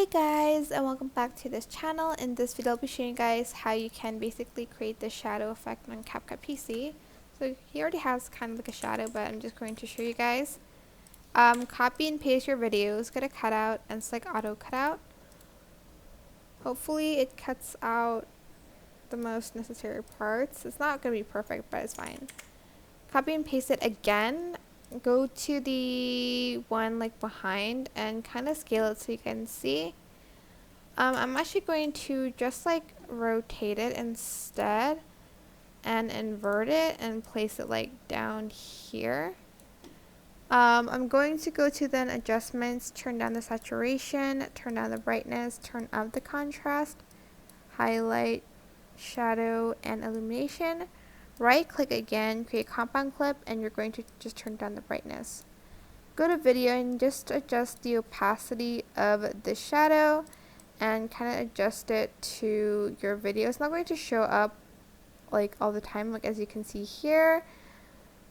Hey guys, and welcome back to this channel. In this video I'll be showing you guys how you can basically create the shadow effect on CapCut PC. So he already has kind of like a shadow, but I'm just going to show you guys. Copy and paste your videos, get a cutout and select auto cutout. Hopefully it cuts out the most necessary parts. It's not going to be perfect, but it's fine. Copy and paste it again. Go to the one like behind and kind of scale it so you can see. I'm actually going to just like rotate it instead and invert it and place it like down here. I'm going to go to then adjustments, turn down the saturation, turn down the brightness, turn up the contrast, highlight, shadow, and illumination. Right click again, create compound clip, and you're going to just turn down the brightness. Go to video and just adjust the opacity of the shadow and kind of adjust it to your video. It's not going to show up like all the time, like as you can see here,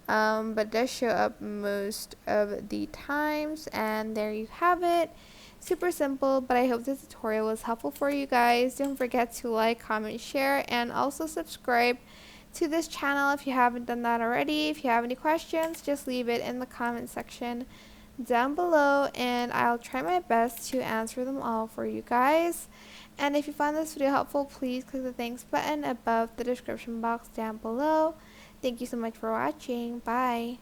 but it does show up most of the times. And there you have it. Super simple, but I hope this tutorial was helpful for you guys. Don't forget to like, comment, share, and also subscribe to this channel if you haven't done that already. If you have any questions, just leave it in the comment section down below and I'll try my best to answer them all for you guys. And if you found this video helpful, please click the thanks button above the description box down below. Thank you so much for watching. Bye.